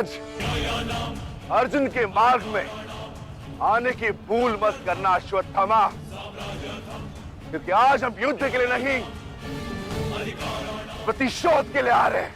महाराज, अर्जुन के मार्ग में आने की भूल मत करना अश्वत्थामा, क्योंकि आज हम युद्ध के लिए नहीं, प्रतिशोध के लिए आ रहे हैं।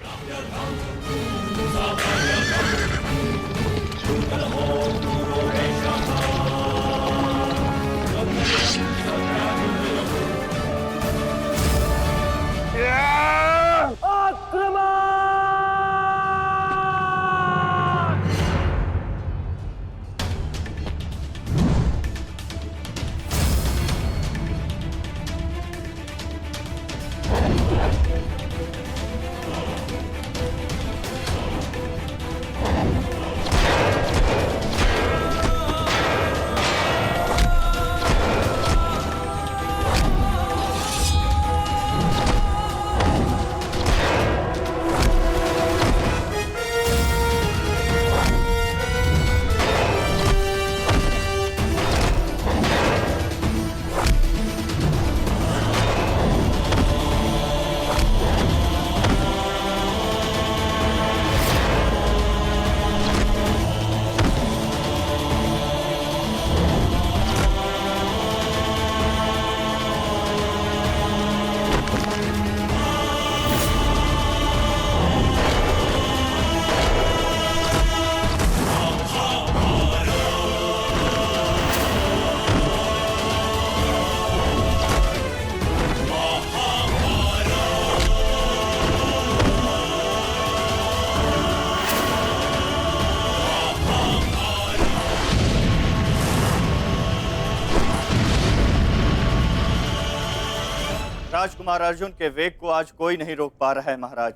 राजकुमार अर्जुन के वेग को आज कोई नहीं रोक पा रहा है महाराज।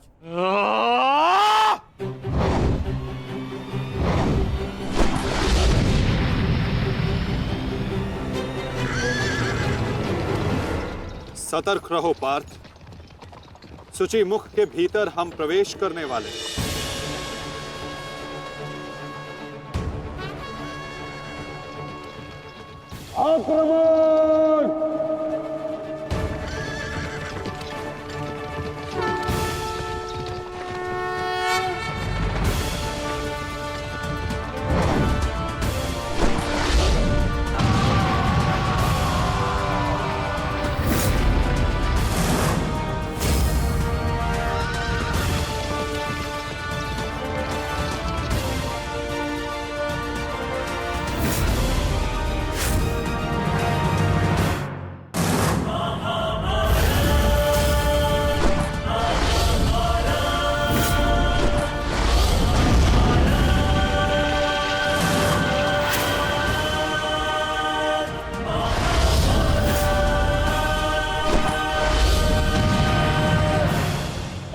सतर्क रहो पार्थ, सूची मुख के भीतर हम प्रवेश करने वाले। आक्रमण!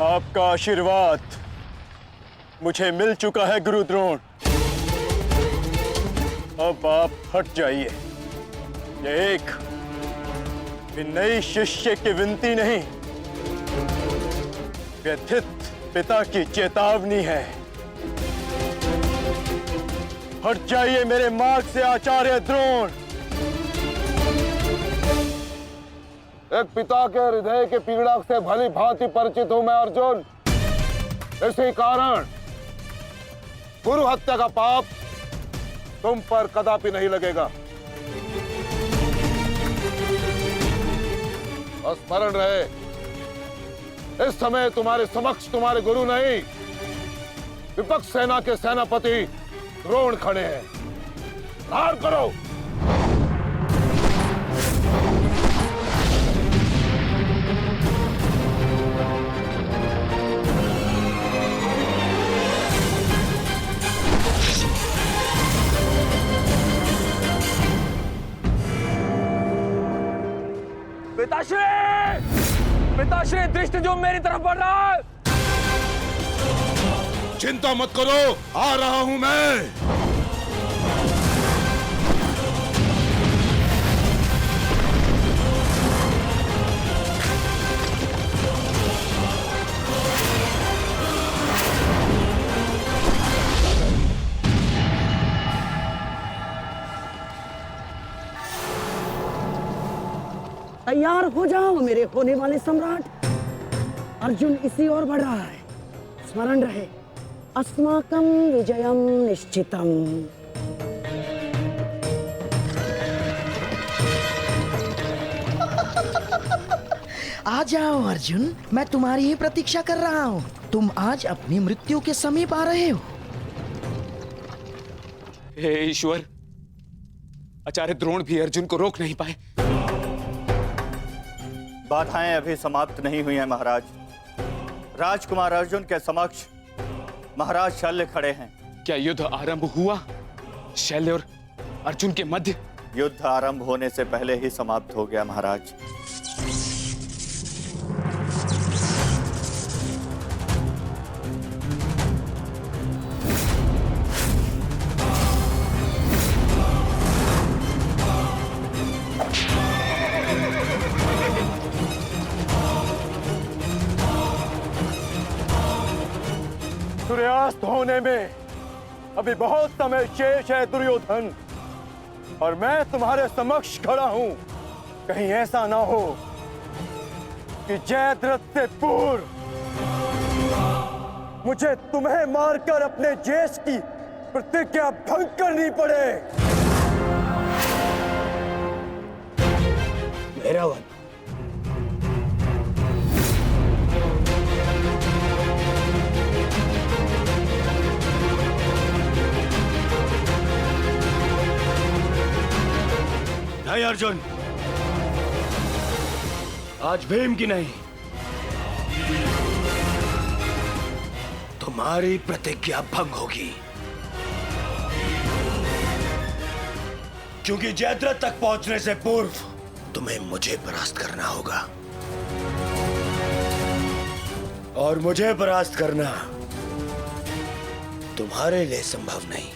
आपका आशीर्वाद मुझे मिल चुका है गुरु द्रोण। अब आप हट जाइए। ये एक नई शिष्य की विनती नहीं, व्यथित पिता की चेतावनी है। हट जाइए मेरे मार्ग से आचार्य द्रोण। एक पिता के हृदय के पीड़ा से भली भांति परिचित हूं मैं अर्जुन। इसी कारण गुरु हत्या का पाप तुम पर कदापि नहीं लगेगा। स्मरण रहे, इस समय तुम्हारे समक्ष तुम्हारे गुरु नहीं, विपक्ष सेना के सेनापति द्रोण खड़े हैं। धार करो। पिताश्री दृष्टि जो मेरी तरफ बढ़ रहा है। चिंता मत करो, आ रहा हूं मैं। तैयार हो जाओ मेरे होने वाले सम्राट। अर्जुन इसी ओर बढ़ रहा है। स्मरण रहे, अस्माकं विजयं निश्चितम्। आ जाओ अर्जुन, मैं तुम्हारी ही प्रतीक्षा कर रहा हूँ। तुम आज अपनी मृत्यु के समीप आ रहे हो। हे ईश्वर, आचार्य द्रोण भी अर्जुन को रोक नहीं पाए। बाधाएं अभी समाप्त नहीं हुई हैं महाराज। राजकुमार अर्जुन के समक्ष महाराज शल्य खड़े हैं। क्या युद्ध आरंभ हुआ शल्य और अर्जुन के मध्य? युद्ध आरंभ होने से पहले ही समाप्त हो गया महाराज। सूर्यास्त होने में अभी बहुत समय शेष है दुर्योधन, और मैं तुम्हारे समक्ष खड़ा हूं। कहीं ऐसा ना हो कि जयद्रथ से पूर्व मुझे तुम्हें मारकर अपने जेश की प्रतिज्ञा भंग करनी पड़े। मेरावन, नहीं अर्जुन, आज भीम की नहीं, तुम्हारी प्रतिज्ञा भंग होगी, क्योंकि जयद्रथ तक पहुंचने से पूर्व तुम्हें मुझे परास्त करना होगा, और मुझे परास्त करना तुम्हारे लिए संभव नहीं।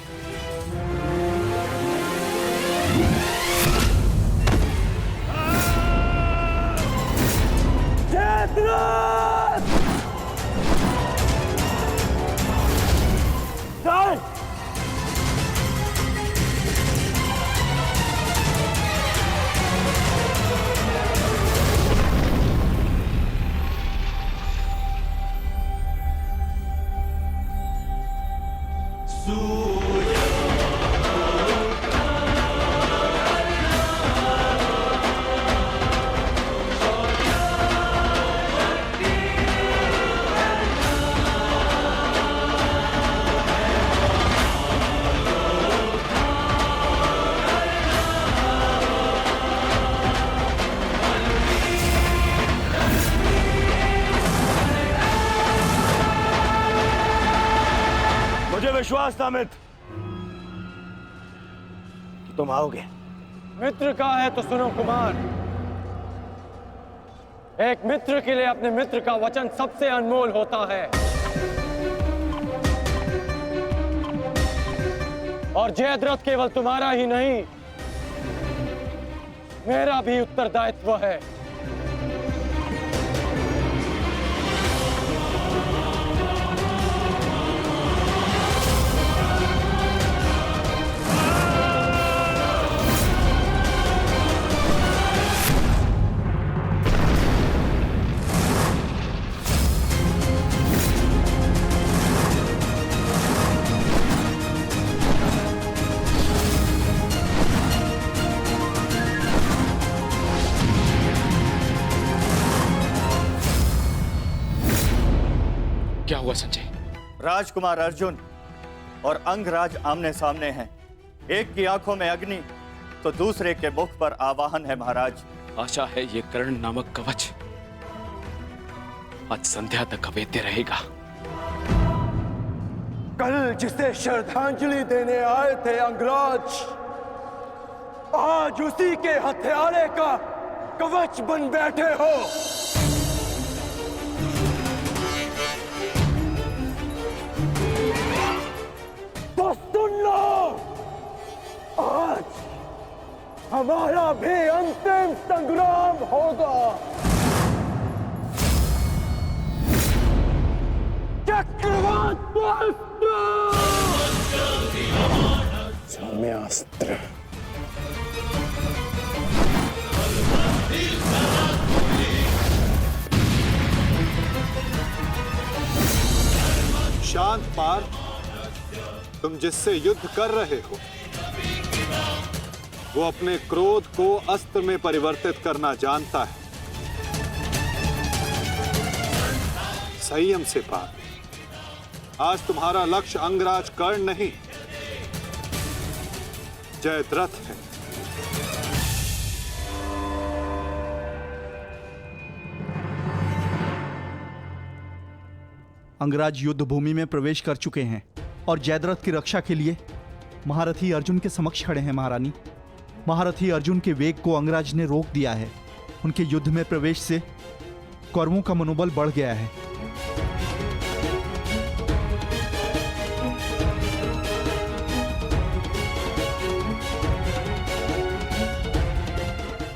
मुझे विश्वास था मित्र कि तुम आओगे। मित्र का है तो सुनो कुमार, एक मित्र के लिए अपने मित्र का वचन सबसे अनमोल होता है, और जयद्रथ केवल तुम्हारा ही नहीं, मेरा भी उत्तरदायित्व है। क्या हुआ संजय? राजकुमार अर्जुन और अंगराज आमने सामने हैं। एक की आंखों में अग्नि तो दूसरे के मुख पर आवाहन है महाराज। आशा है ये कर्ण नामक कवच आज संध्या तक अवेद्य रहेगा। कल जिसे श्रद्धांजलि देने आए थे अंगराज, आज उसी के हथियारे का कवच बन बैठे हो। तो सुन लो, आज हमारा भी अंतिम संग्राम होगा। चक्रवात सौम्यास्त्र। शांत पार्थ, तुम जिससे युद्ध कर रहे हो वो अपने क्रोध को अस्त्र में परिवर्तित करना जानता है। संयम से पार्थ, आज तुम्हारा लक्ष्य अंगराज कर्ण नहीं, जयद्रथ है। अंगराज युद्ध भूमि में प्रवेश कर चुके हैं और जयद्रथ की रक्षा के लिए महारथी अर्जुन के समक्ष खड़े हैं। महारानी, महारथी अर्जुन के वेग को अंगराज ने रोक दिया है। उनके युद्ध में प्रवेश से कौरवों का मनोबल बढ़ गया है।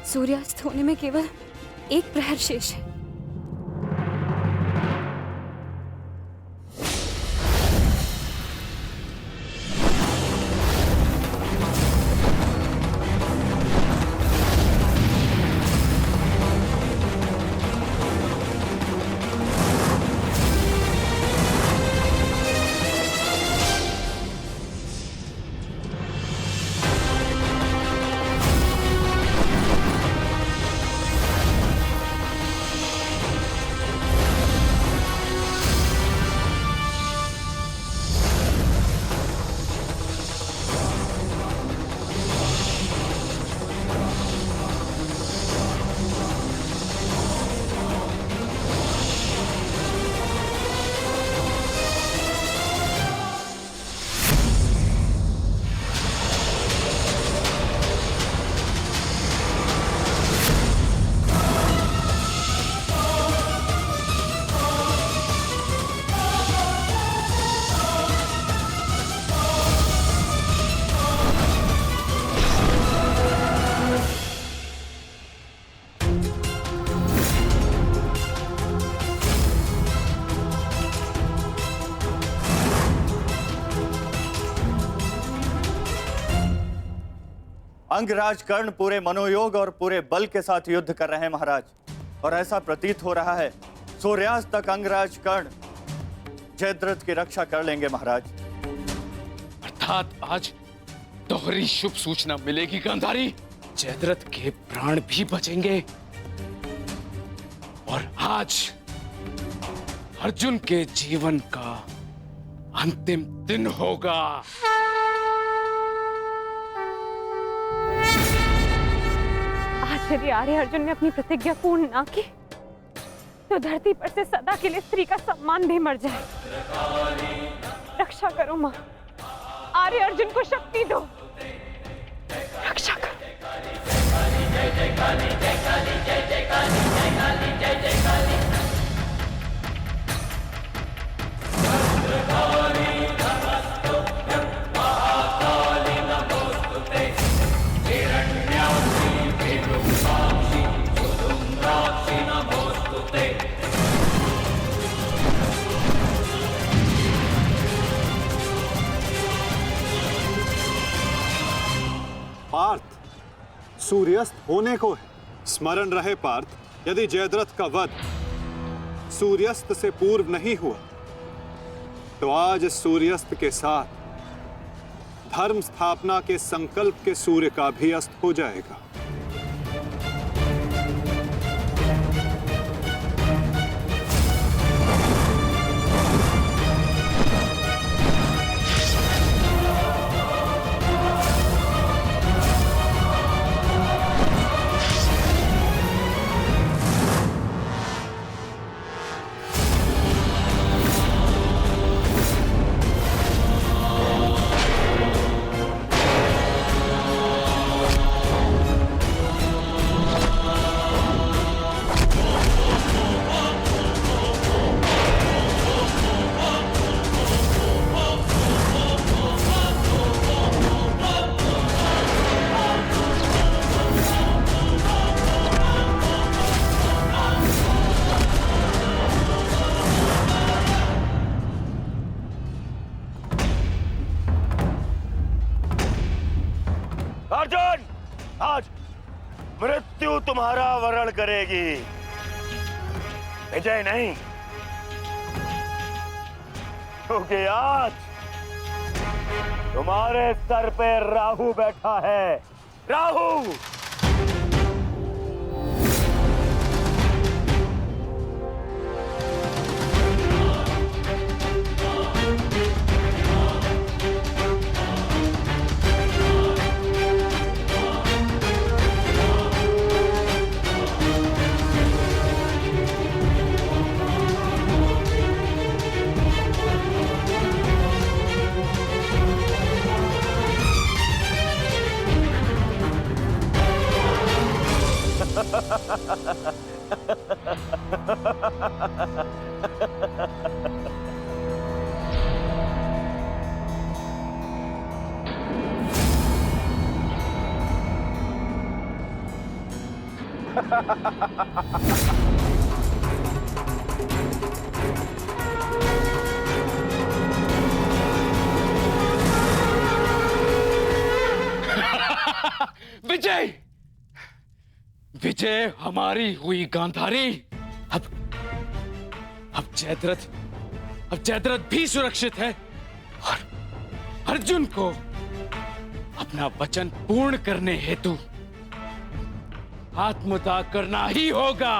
सूर्यास्त होने में केवल एक प्रहर शेष है। अंगराज कर्ण पूरे मनोयोग और पूरे बल के साथ युद्ध कर रहे हैं महाराज, और ऐसा प्रतीत हो रहा है सूर्यास्त तक अंगराज कर्ण जयद्रथ की रक्षा कर लेंगे महाराज। अर्थात आज दोहरी शुभ सूचना मिलेगी गांधारी। जयद्रथ के प्राण भी बचेंगे और आज अर्जुन के जीवन का अंतिम दिन होगा। आज यदि आर्य अर्जुन ने अपनी प्रतिज्ञा पूर्ण ना की तो धरती पर से सदा के लिए स्त्री का सम्मान भी मर जाए। रक्षा करो मां, आर्य अर्जुन को शक्ति दो, रक्षा करो। पार्थ, सूर्यास्त होने को है। स्मरण रहे पार्थ, यदि जयद्रथ का वध सूर्यास्त से पूर्व नहीं हुआ तो आज सूर्यास्त के साथ धर्म स्थापना के संकल्प के सूर्य का भी अस्त हो जाएगा। अर्जुन, आज मृत्यु तुम्हारा वरण करेगी, विजय नहीं। क्योंकि आज तुम्हारे सर पे राहु बैठा है। राहु! विजय! विजय हमारी हुई गांधारी। अब जयद्रथ भी सुरक्षित है और अर्जुन को अपना वचन पूर्ण करने हेतु आत्मदाह करना ही होगा।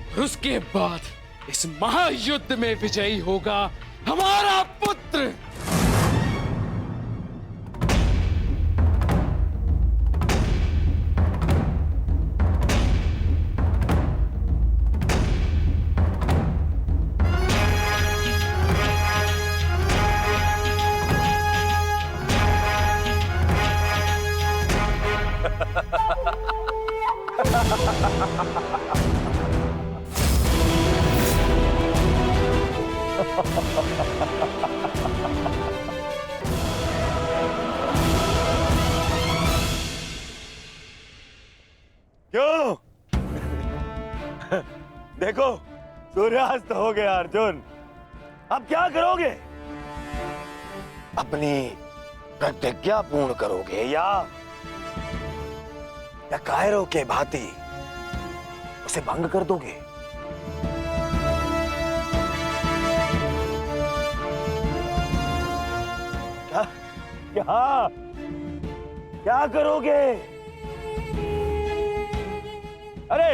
और उसके बाद इस महायुद्ध में विजयी होगा हमारा पुत्र। क्यों? देखो, सूर्यास्त हो गया अर्जुन। अब क्या करोगे? अपनी प्रतिज्ञा पूर्ण करोगे या कायरों के भांति उसे भंग कर दोगे? क्या करोगे? अरे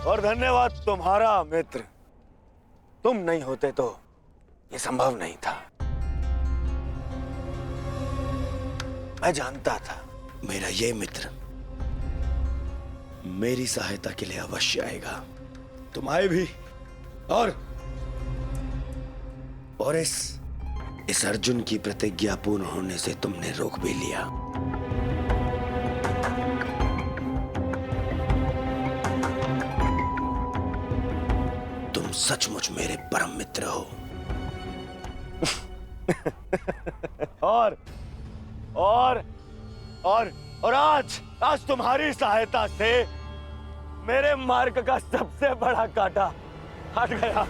और धन्यवाद तुम्हारा मित्र। तुम नहीं होते तो ये संभव नहीं था। मैं जानता था मेरा ये मित्र मेरी सहायता के लिए अवश्य आएगा। तुम आए भी और इस अर्जुन की प्रतिज्ञा पूर्ण होने से तुमने रोक भी लिया। तुम सचमुच मेरे परम मित्र हो। और आज तुम्हारी सहायता से मेरे मार्ग का सबसे बड़ा कांटा हट गया।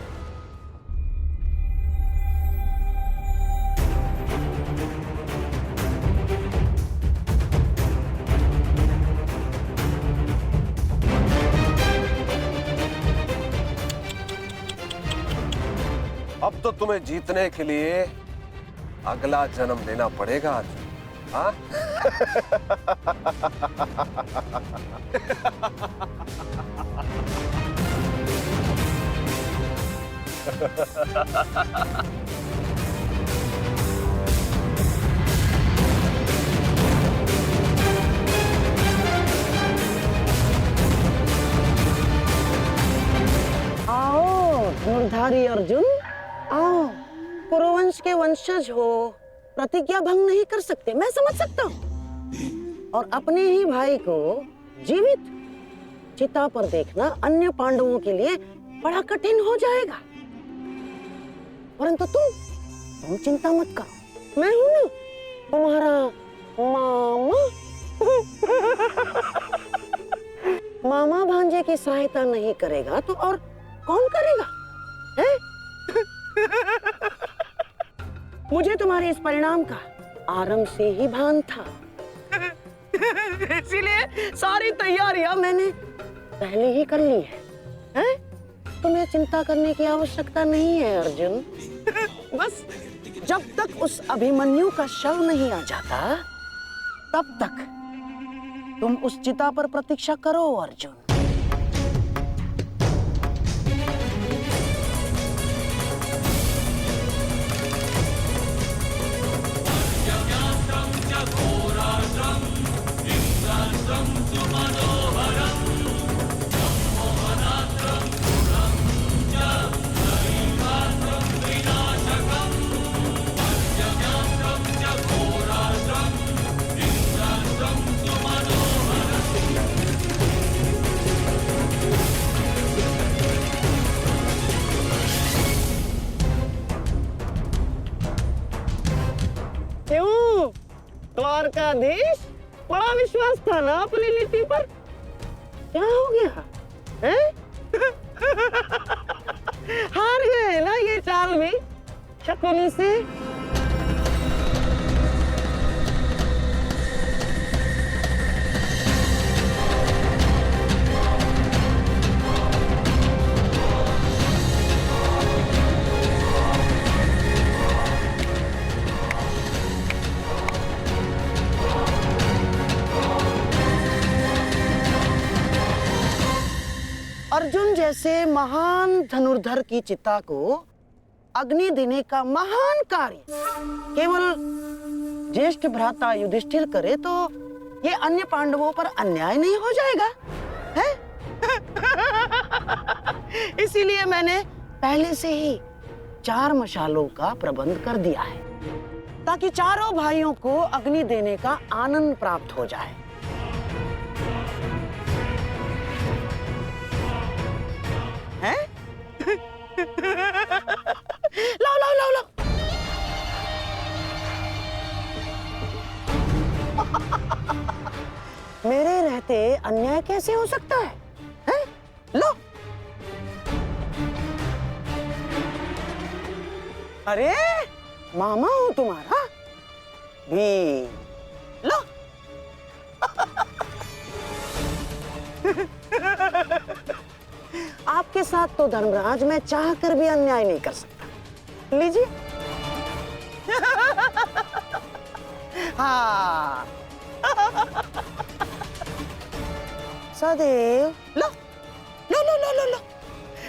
अब तो तुम्हें जीतने के लिए अगला जन्म लेना पड़ेगा अर्जुन। हाँ? आओ धनुर्धारी अर्जुन, आओ। कुरुवंश के वंशज हो, प्रतिज्ञा भंग नहीं कर सकते, मैं समझ सकता हूँ। और अपने ही भाई को जीवित चिता पर देखना अन्य पांडवों के लिए बड़ा कठिन हो जाएगा। परंतु तुम चिंता मत करो, मैं हूं ना तुम्हारा मामा। मामा भांजे की सहायता नहीं करेगा तो और कौन करेगा? है? मुझे तुम्हारे इस परिणाम का आरंभ से ही भान था। इसीलिए सारी तैयारियां मैंने पहले ही कर ली है, हैं? तुम्हें चिंता करने की आवश्यकता नहीं है अर्जुन। बस जब तक उस अभिमन्यु का शव नहीं आ जाता तब तक तुम उस चिता पर प्रतीक्षा करो अर्जुन। क्यों द्वारकाधीश, बड़ा विश्वास था ना अपनी नीति पर? क्या हो गया हैं? हार गए ना ये चाल भी शकुनी से? अर्जुन जैसे महान धनुर्धर की चिता को अग्नि देने का महान कार्य केवल ज्येष्ठ भ्राता युधिष्ठिर करे तो ये अन्य पांडवों पर अन्याय नहीं हो जाएगा, है? इसीलिए मैंने पहले से ही 4 मशालों का प्रबंध कर दिया है ताकि चारों भाइयों को अग्नि देने का आनंद प्राप्त हो जाए। हैं? लाओ लाओ लाओ लाओ। मेरे रहते अन्याय कैसे हो सकता है? हैं? लो। अरे मामा हूं तुम्हारा भी, लो। आपके साथ तो धर्मराज मैं चाह कर भी अन्याय नहीं कर सकता। लीजिए। हाँ। सदैव लो लो लो लो लो लो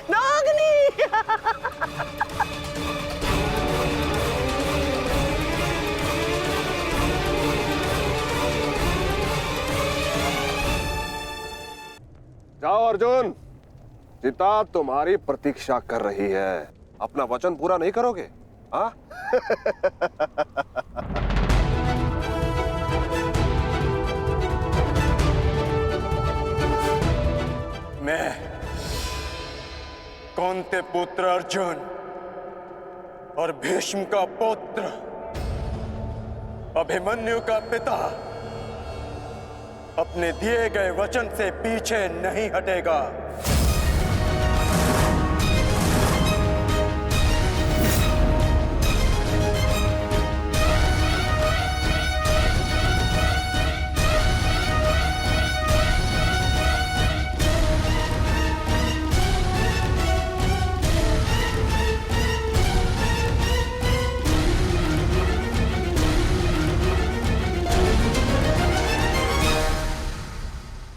नागनी। जाओ अर्जुन, चिता तुम्हारी प्रतीक्षा कर रही है। अपना वचन पूरा नहीं करोगे? हाँ? मैं कौंते पुत्र अर्जुन और भीष्म का पुत्र अभिमन्यु का पिता अपने दिए गए वचन से पीछे नहीं हटेगा।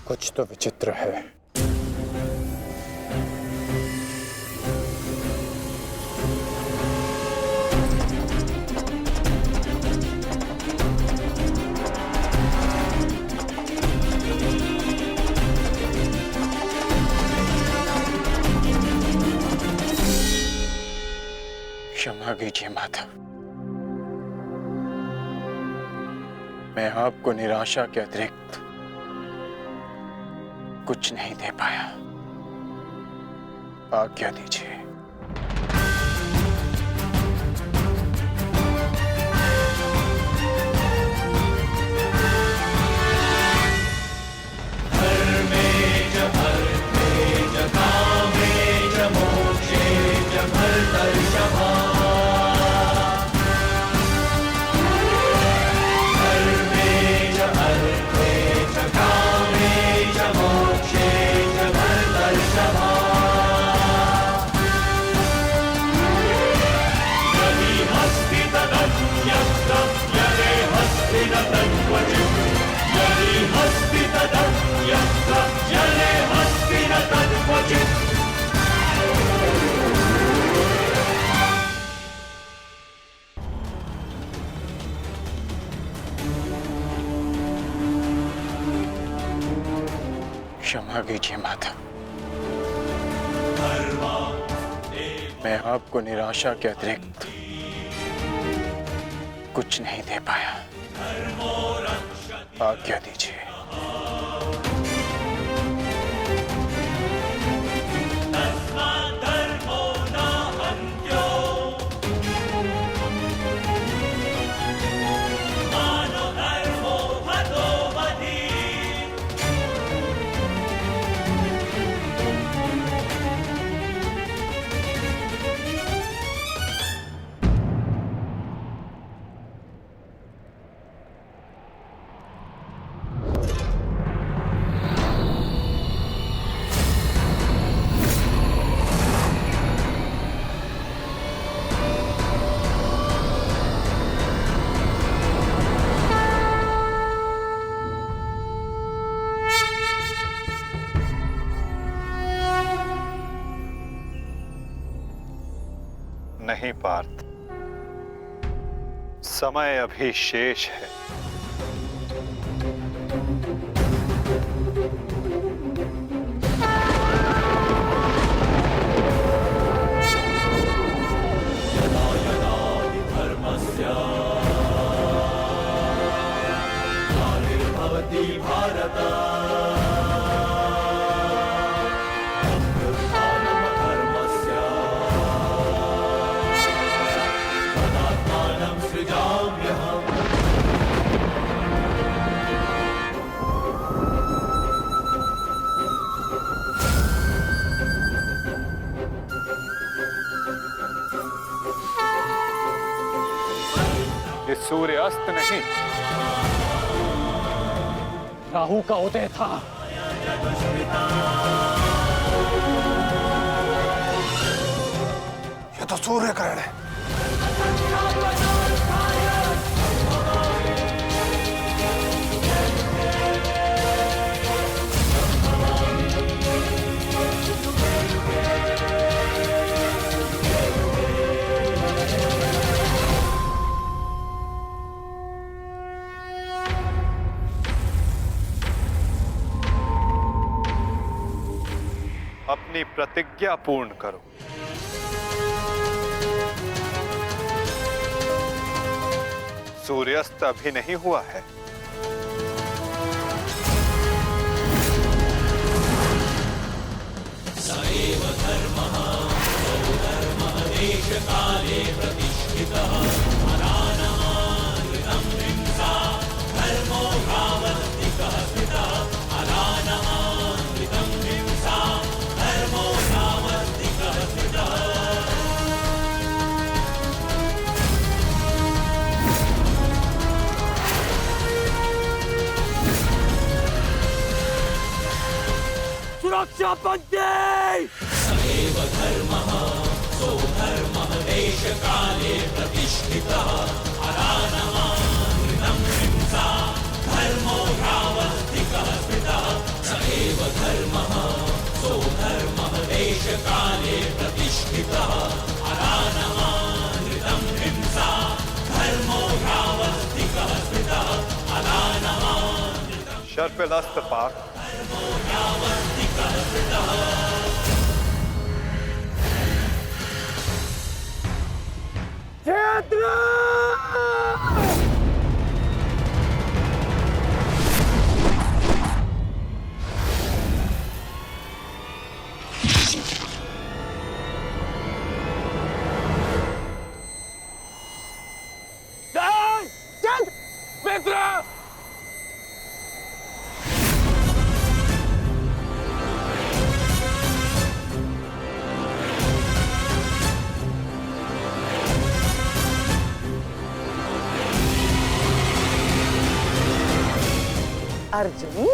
कुछ तो विचित्र है। क्षमा कीजिए माता, मैं आपको निराशा के अतिरिक्त कुछ नहीं दे पाया। आज्ञा दीजिए। Jabal क्षमा कीजिए माता, मैं आपको निराशा के अतिरिक्त कुछ नहीं दे पाया। आज्ञा दीजिए। नहीं पार्थ, समय अभी शेष है। ये सूर्य अस्त नहीं, राहु का उदय था। ये तो सूर्य ग्रहण है। अपनी प्रतिज्ञा पूर्ण करो। सूर्यास्त अभी नहीं हुआ है। सुरक्षा पंक्ति! सदैव धर्मः सो धर्मः देश काले प्रतिष्ठितः अरानमानृतं हिंसा धर्मो ह्यावस्थितः स्थितः सदैव धर्मः सो धर्मः देश काले प्रतिष्ठितः अरानमानृतं हिंसा धर्मो ह्यावस्थितः स्थितः अरानमानृतं शर्पिलस्त पार्थ, अर्जुन,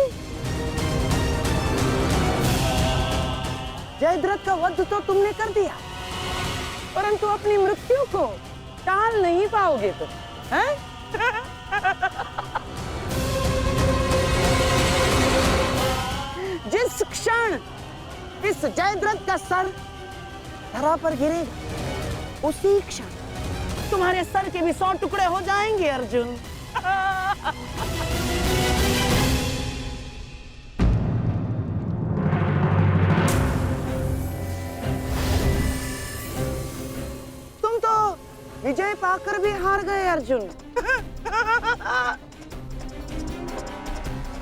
जयद्रथ का वध तो तुमने कर दिया, परंतु अपनी मृत्यु को टाल नहीं पाओगे तुम। हैं? जिस क्षण इस जयद्रथ का सर धरा पर गिरेगा, उसी क्षण तुम्हारे सर के भी 100 टुकड़े हो जाएंगे अर्जुन। तुम तो विजय पाकर भी हार गए अर्जुन।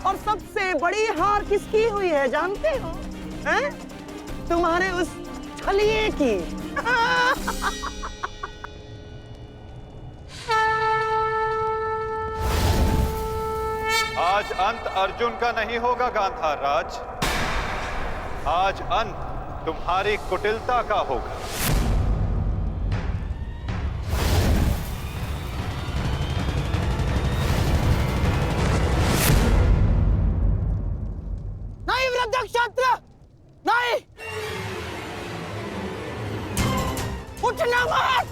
और सबसे बड़ी हार किसकी हुई है जानते हो? हैं? तुम्हारे उस छलिए की। आज अंत अर्जुन का नहीं होगा गांधार राज। आज अंत तुम्हारी कुटिलता का होगा। नहीं वृद्धक्षत्र, नहीं, उठना मत।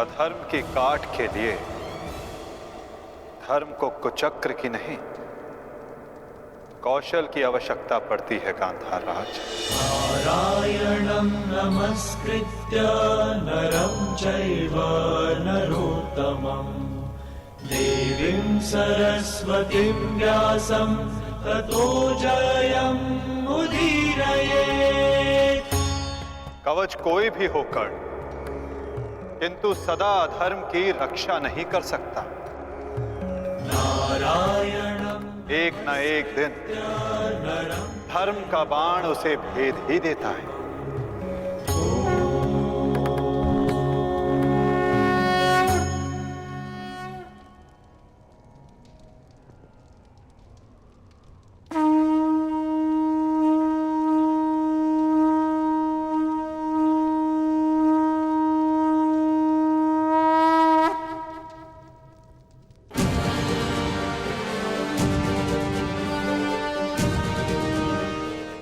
अधर्म की काट के लिए धर्म को कुचक्र की नहीं, कौशल की आवश्यकता पड़ती है गांधार राज। नारायणं नमस्कृत्य नरं चैव नरोत्तमं देवीं सरस्वतीं व्यासं ततो जयम् उदीरयेत्। कवच कोई भी होकर किंतु सदा अधर्म की रक्षा नहीं कर सकता। नारायणं एक न एक दिन धर्म का बाण उसे भेद ही देता है।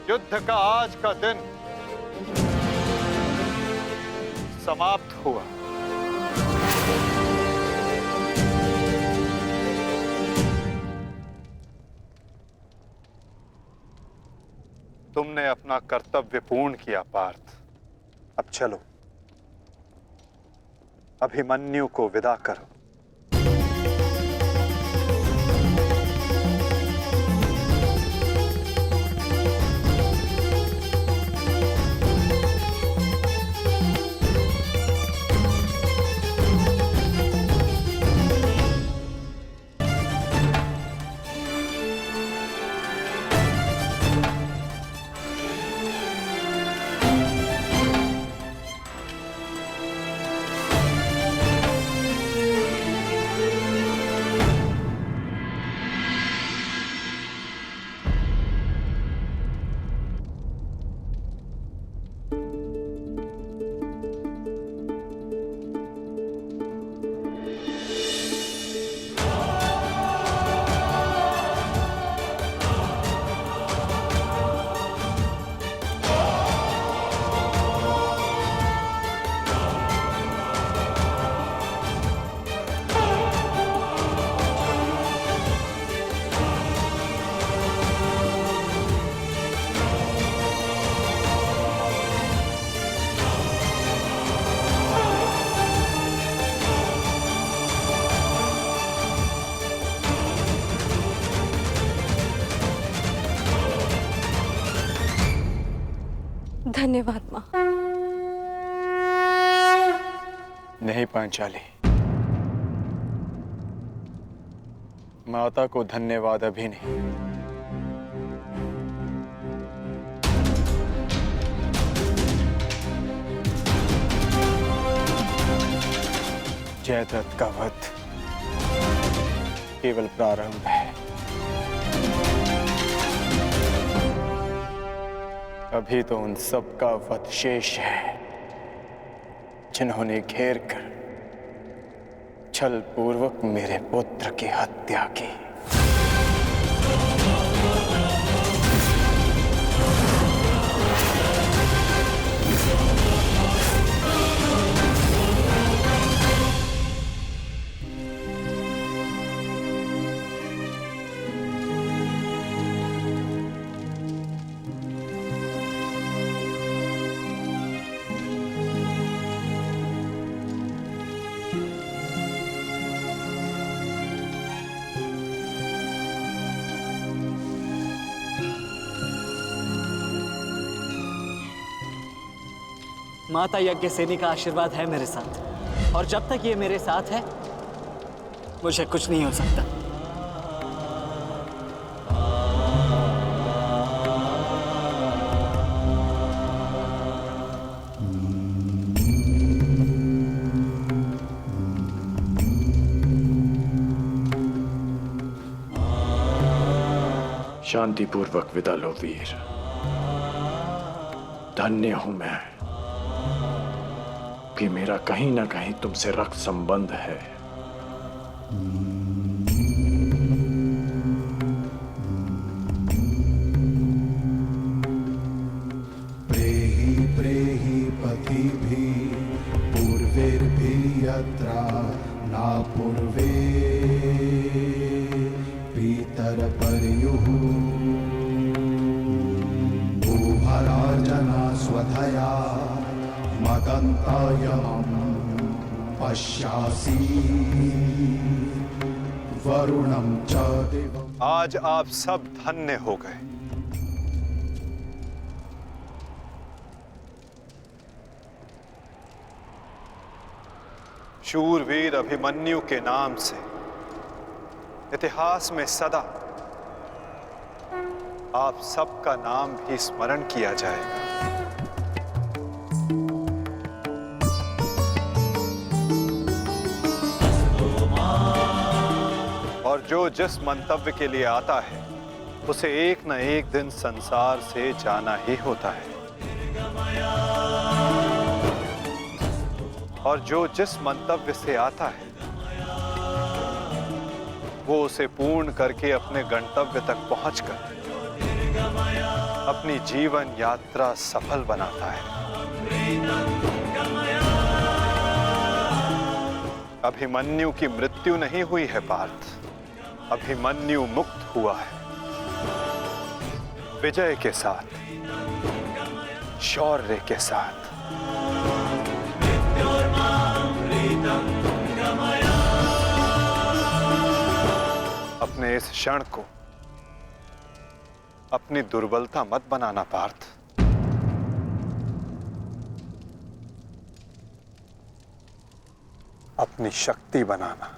युद्ध का आज का दिन समाप्त हुआ। तुमने अपना कर्तव्य पूर्ण किया पार्थ। अब चलो, अभिमन्यु को विदा करो। धन्यवाद माँ। नहीं पांचाली, माता को धन्यवाद अभी नहीं। जयद्रथ का वध केवल प्रारंभ है। अभी तो उन सब का वध शेष है जिन्होंने घेर कर छल पूर्वक मेरे पुत्र की हत्या की। माता यज्ञसेनी का आशीर्वाद है मेरे साथ, और जब तक ये मेरे साथ है मुझे कुछ नहीं हो सकता। शांतिपूर्वक विदा लो वीर। धन्य हूं मैं कि मेरा कहीं ना कहीं तुमसे रक्त संबंध है। प्रेहि प्रेहि पतिभि पूर्वेर्भि यत्रा ना पूर्वे पीतर पर्युः भूभराजना स्वधया मदन्तायमं पश्यासि वरुणं च देवम्। आज आप सब धन्य हो गए। शूरवीर अभिमन्यु के नाम से इतिहास में सदा आप सबका नाम भी स्मरण किया जाएगा। और जो जिस मंतव्य के लिए आता है उसे एक न एक दिन संसार से जाना ही होता है, और जो जिस मंतव्य से आता है वो उसे पूर्ण करके अपने गंतव्य तक पहुंचकर अपनी जीवन यात्रा सफल बनाता है। अभिमन्यु की मृत्यु नहीं हुई है पार्थ, अभिमन्यु मुक्त हुआ है, विजय के साथ, शौर्य के साथ। अपने इस क्षण को अपनी दुर्बलता मत बनाना पार्थ। अपनी शक्ति बनाना।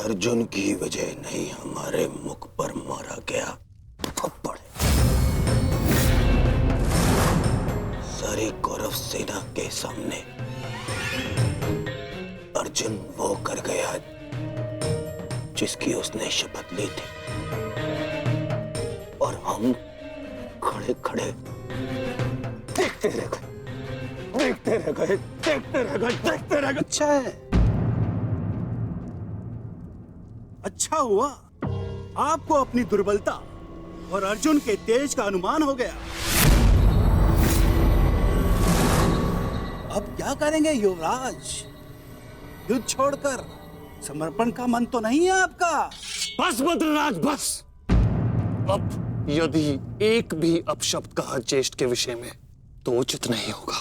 अर्जुन की वजह नहीं, हमारे मुख पर मारा गया थप्पड़। सारी कौरव सेना के सामने अर्जुन वो कर गया जिसकी उसने शपथ ली थी, और हम खड़े खड़े देखते रह गए, देखते रह गए, देखते रह गए, देखते रह गए। अच्छा है, अच्छा हुआ आपको अपनी दुर्बलता और अर्जुन के तेज का अनुमान हो गया। अब क्या करेंगे युवराज? युद्ध छोड़कर समर्पण का मन तो नहीं है आपका? बस मंत्रराज बस। अब यदि एक भी अपशब्द कहा ज्येष्ठ के विषय में तो उचित नहीं होगा।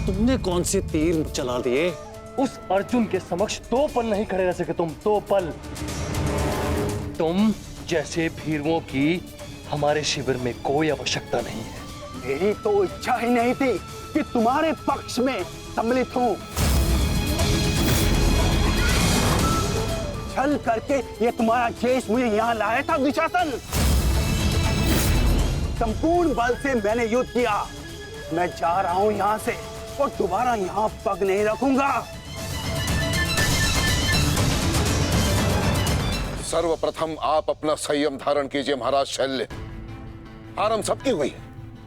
तुमने कौन से तीर चला दिए? उस अर्जुन के समक्ष 2 पल नहीं खड़े रह सके तुम, 2 पल। तुम जैसे भीरुओं की हमारे शिविर में कोई आवश्यकता नहीं है। मेरी तो इच्छा ही नहीं थी कि तुम्हारे पक्ष में सम्मिलित हूं। छल करके ये तुम्हारा ज्येष्ठ मुझे यहाँ लाया था दुशासन। संपूर्ण बल से मैंने युद्ध किया। मैं जा रहा हूं यहाँ से और दोबारा यहाँ पग नहीं रखूंगा। सर्वप्रथम आप अपना संयम धारण कीजिए महाराज शल्य। हार हम सबकी हुई है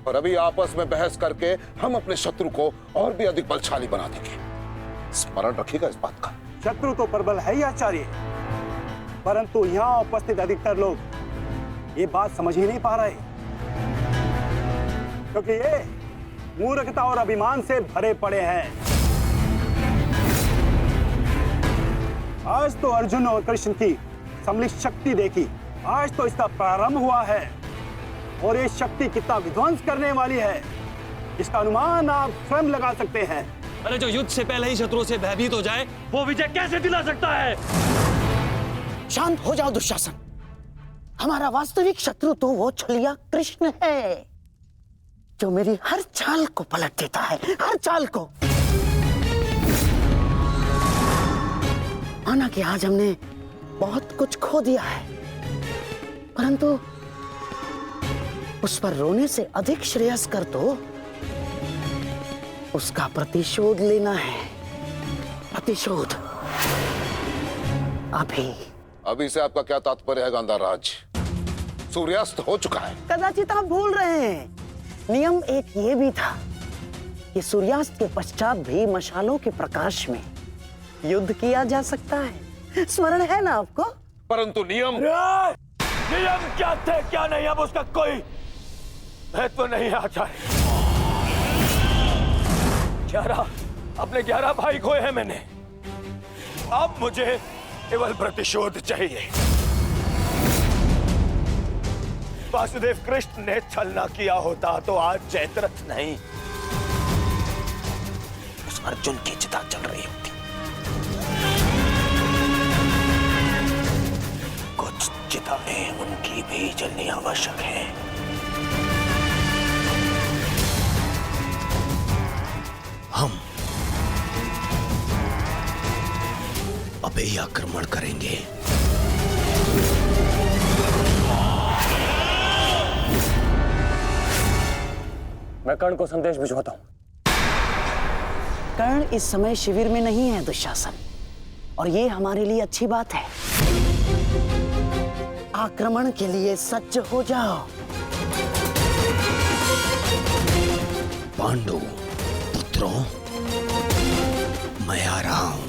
और अभी आपस में बहस करके हम अपने शत्रु को और भी अधिक बलशाली बना देंगे। स्मरण रखिएगा इस बात का। शत्रु तो प्रबल है ही आचार्य, परंतु यहाँ उपस्थित अधिकतर लोग ये बात समझ ही नहीं पा रहे, क्योंकि ये मूर्खता और अभिमान से भरे पड़े हैं। आज तो अर्जुन और कृष्ण की सम्मिलित शक्ति देखी, आज तो इसका प्रारंभ हुआ है और ये शक्ति कितना विध्वंस करने वाली है इसका अनुमान आप स्वयं लगा सकते हैं। अरे जो युद्ध से पहले ही शत्रु से भयभीत हो जाए वो विजय कैसे दिला सकता है? शांत हो जाओ दुशासन। हमारा वास्तविक शत्रु तो वो छलिया कृष्ण है जो मेरी हर चाल को पलट देता है, हर चाल को। माना कि आज हमने बहुत कुछ खो दिया है, परंतु उस पर रोने से अधिक श्रेयस्कर तो उसका प्रतिशोध लेना है। प्रतिशोध अभी से आपका क्या तात्पर्य है गांधार राज? सूर्यास्त हो चुका है। कदाचित आप भूल रहे हैं, नियम एक ये भी था कि सूर्यास्त के पश्चात भी मशालों के प्रकाश में युद्ध किया जा सकता है। स्मरण है ना आपको? परंतु नियम क्या थे क्या नहीं, अब उसका कोई महत्व नहीं आता है। 11 अपने 11 भाई खोए हैं मैंने, अब मुझे केवल प्रतिशोध चाहिए। वासुदेव कृष्ण ने छल ना किया होता तो आज जयद्रथ नहीं उस अर्जुन की चिता चल रही होती। कुछ चिताएं उनकी भी जलनी आवश्यक है। हम अभी आक्रमण करेंगे। मैं कर्ण को संदेश भिजवाता हूं। कर्ण इस समय शिविर में नहीं है दुशासन, और ये हमारे लिए अच्छी बात है। आक्रमण के लिए सज्ज हो जाओ। पांडु पुत्रों, मैं आ रहा हूं।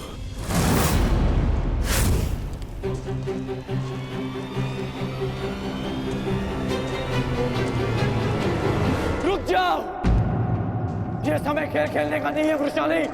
रुक जाओ, ये समय खेल खेलने का नहीं है वृषाली।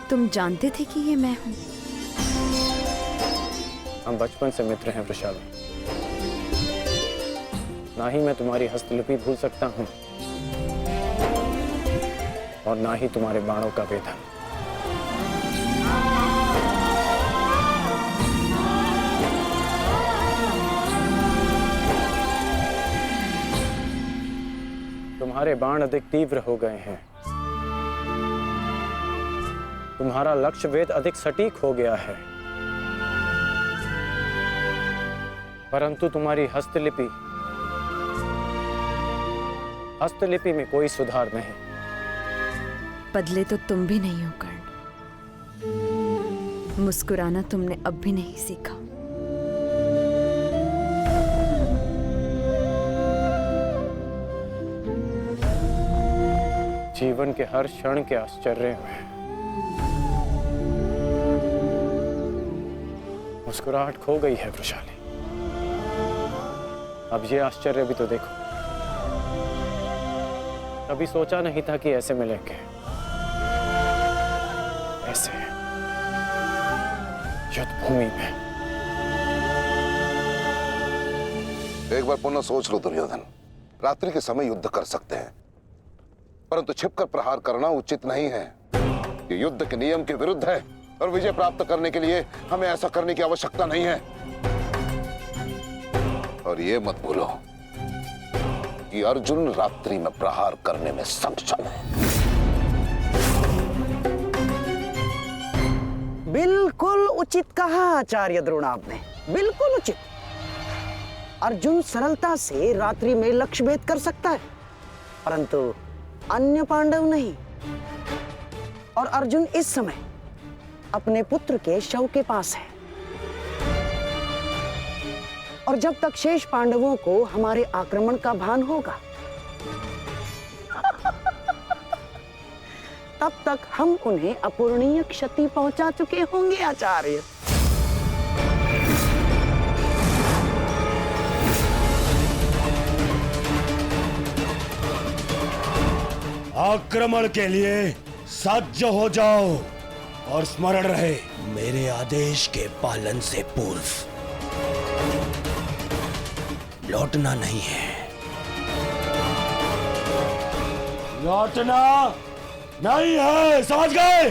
तुम जानते थे कि ये मैं हूँ? हम बचपन से मित्र हैं वृषाली। ना ही मैं तुम्हारी हस्तलिपि भूल सकता हूँ और ना ही तुम्हारे बाणों का वेधन। तुम्हारे बाण अधिक तीव्र हो गए हैं, तुम्हारा लक्ष्य वेद अधिक सटीक हो गया है, परंतु तुम्हारी हस्तलिपि में कोई सुधार नहीं। बदले तो तुम भी नहीं हो कर्ण। मुस्कुराना तुमने अब भी नहीं सीखा। जीवन के हर क्षण के आश्चर्य में मुस्कुराहट खो गई है वृषाली। अब ये आश्चर्य भी तो देखो। कभी सोचा नहीं था कि ऐसे मिलेंगे, ऐसे युद्ध भूमि में। एक बार पुनः सोच लो दुर्योधन, रात्रि के समय युद्ध कर सकते हैं, परंतु छिपकर प्रहार करना उचित नहीं है। ये युद्ध के नियम के विरुद्ध है और विजय प्राप्त करने के लिए हमें ऐसा करने की आवश्यकता नहीं है। और ये मत भूलो कि अर्जुन रात्रि में प्रहार करने में सक्षम है। बिल्कुल उचित कहा आचार्य द्रोण आपने, बिल्कुल उचित। अर्जुन सरलता से रात्रि में लक्ष्य भेद कर सकता है, परंतु अन्य पांडव नहीं। और अर्जुन इस समय अपने पुत्र के शव के पास है, और जब तक शेष पांडवों को हमारे आक्रमण का भान होगा तब तक हम उन्हें अपूरणीय क्षति पहुंचा चुके होंगे आचार्य। आक्रमण के लिए सज्ज हो जाओ और स्मरण रहे, मेरे आदेश के पालन से पूर्व लौटना नहीं है। लौटना नहीं है, समझ गए?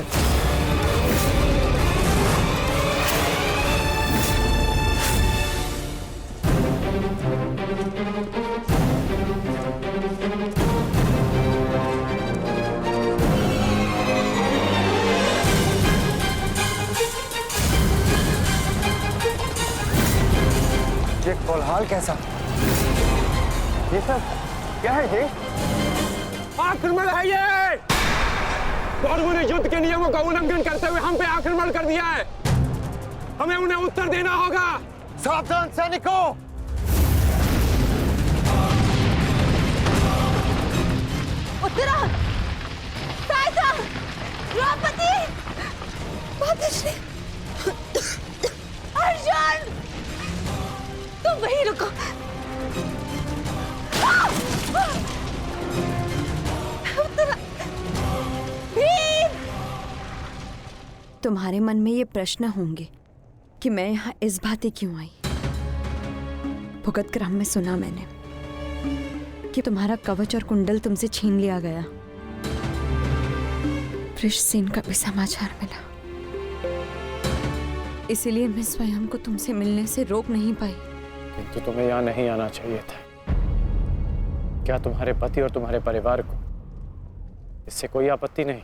ये कोलाहल कैसा? ये सब क्या है? ये आक्रमण है। ये कौरवों ने युद्ध के नियमों का उल्लंघन करते हुए हम पे आक्रमण कर दिया है। हमें उन्हें उत्तर देना होगा। सावधान सैनिकों! उत्तरा, सहायता, द्रौपदी, मातश्री, अर्जुन, तुम वहीं रुको। तुम्हारे मन में ये प्रश्न होंगे कि मैं यहाँ इस भांति क्यों आई। भुगत क्रम में सुना मैंने कि तुम्हारा कवच और कुंडल तुमसे छीन लिया गया। वृषसेन का भी समाचार मिला, इसीलिए मैं स्वयं को तुमसे मिलने से रोक नहीं पाई। किंतु तुम्हें यहाँ नहीं आना चाहिए था। क्या तुम्हारे पति और तुम्हारे परिवार को इससे कोई आपत्ति नहीं?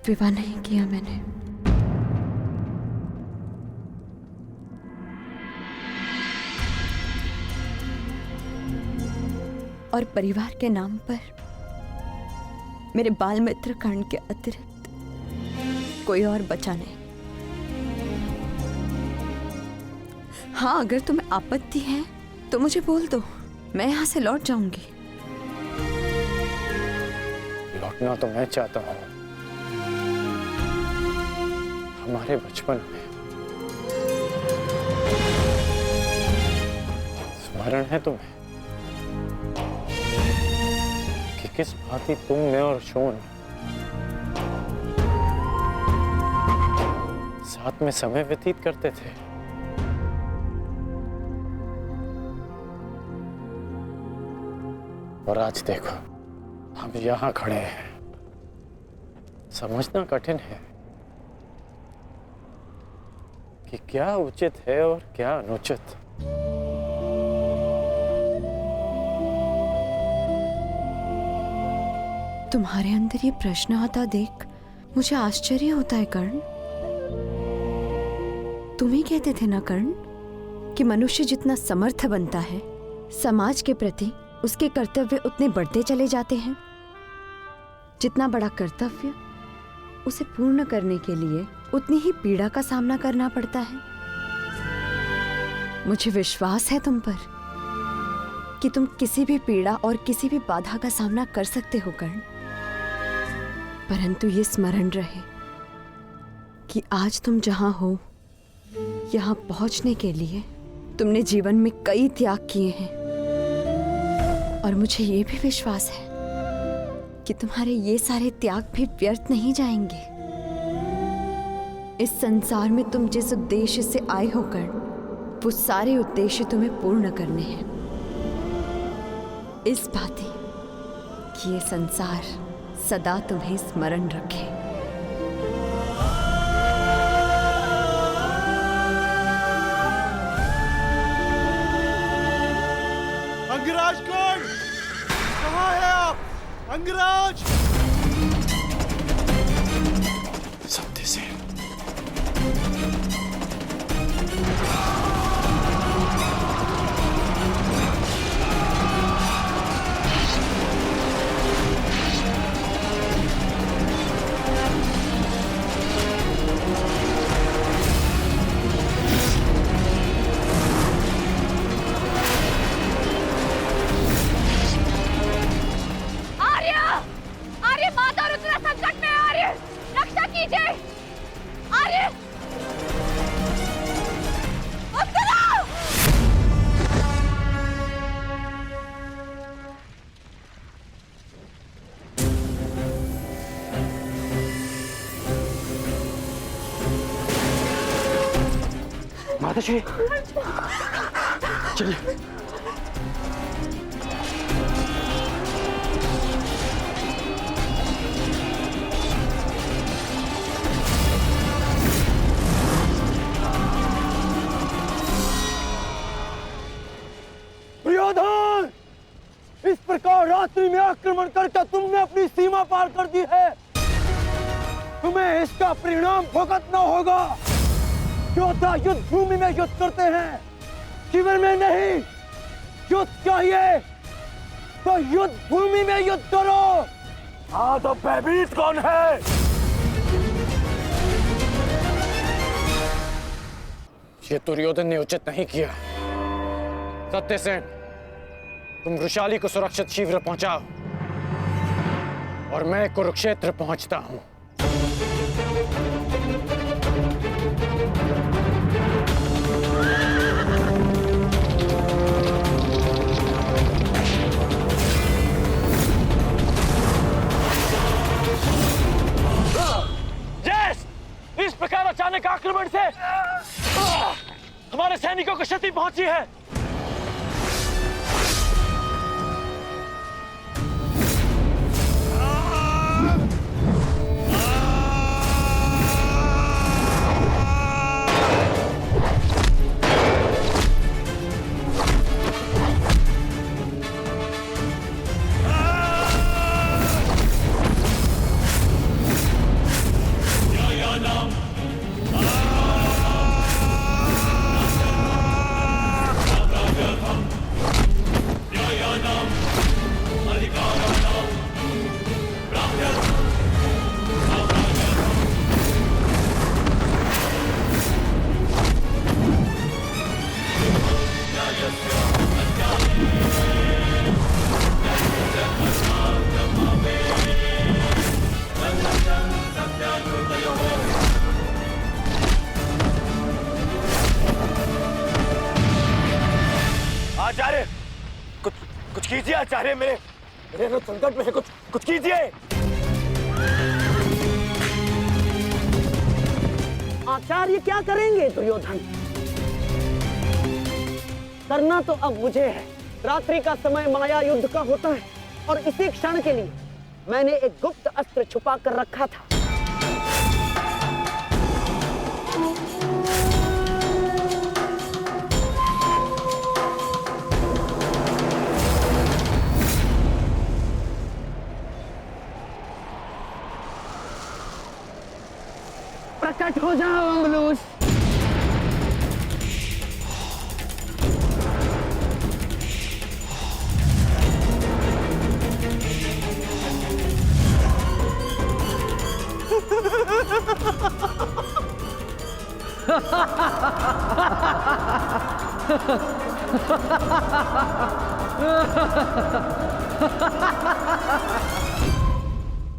विवाह नहीं किया मैंने। और परिवार के नाम पर मेरे बाल मित्र कर्ण के अतिरिक्त कोई और बचा नहीं। हाँ, अगर तुम्हें आपत्ति है तो मुझे बोल दो, मैं यहां से लौट जाऊंगी। लौटना तो मैं चाहता हूं। हमारे बचपन में स्मरण है तुम्हें कि किस भांति तुम, मैं और शोन साथ में समय व्यतीत करते थे। और आज देखो, हम यहां खड़े हैं। समझना कठिन है कि क्या उचित है और क्या अनुचित। तुम्हारे अंदर ये प्रश्न आता देख मुझे आश्चर्य होता है कर्ण। तुम ही कहते थे ना कर्ण कि मनुष्य जितना समर्थ बनता है समाज के प्रति उसके कर्तव्य उतने बढ़ते चले जाते हैं। जितना बड़ा कर्तव्य उसे पूर्ण करने के लिए उतनी ही पीड़ा का सामना करना पड़ता है। मुझे विश्वास है तुम पर कि तुम किसी भी पीड़ा और किसी भी बाधा का सामना कर सकते हो कर्ण। परंतु ये स्मरण रहे कि आज तुम जहां हो यहां पहुंचने के लिए तुमने जीवन में कई त्याग किए हैं और मुझे ये भी विश्वास है कि तुम्हारे ये सारे त्याग भी व्यर्थ नहीं जाएंगे। इस संसार में तुम जिस उद्देश्य से आए हो कर्ण वो सारे उद्देश्य तुम्हें पूर्ण करने हैं। इस बातें कि ये संसार सदा तुम्हें स्मरण रखे। अंगराज कर्ण, कहाँ है आप? अंगराज! सत्यसेन, माताश्री चलिए। दुर्योधन, इस प्रकार रात्रि में आक्रमण करके तुमने अपनी सीमा पार कर दी है। तुम्हें इसका परिणाम भुगतना होगा। योद्धा युद्ध भूमि में युद्ध करते हैं, शिविर में नहीं। युद्ध चाहिए तो युद्ध भूमि में युद्ध करो। हाँ तो भयभीत कौन है? ये दुर्योधन ने उचित नहीं किया। सत्यसेन, तुम वृषाली को सुरक्षित शिविर पहुंचाओ और मैं कुरुक्षेत्र पहुंचता हूं। इस प्रकार अचानक आक्रमण से हमारे सैनिकों को क्षति पहुंची है। आचार्य, कुछ कीजिए आचार्य, मेरे रथ संकट में है, कुछ कीजिए। आचार्य क्या करेंगे दुर्योधन? करना तो अब मुझे है। रात्रि का समय माया युद्ध का होता है और इसी क्षण के लिए मैंने एक गुप्त अस्त्र छुपा कर रखा था। प्रकट हो जाओ अम्बलूस।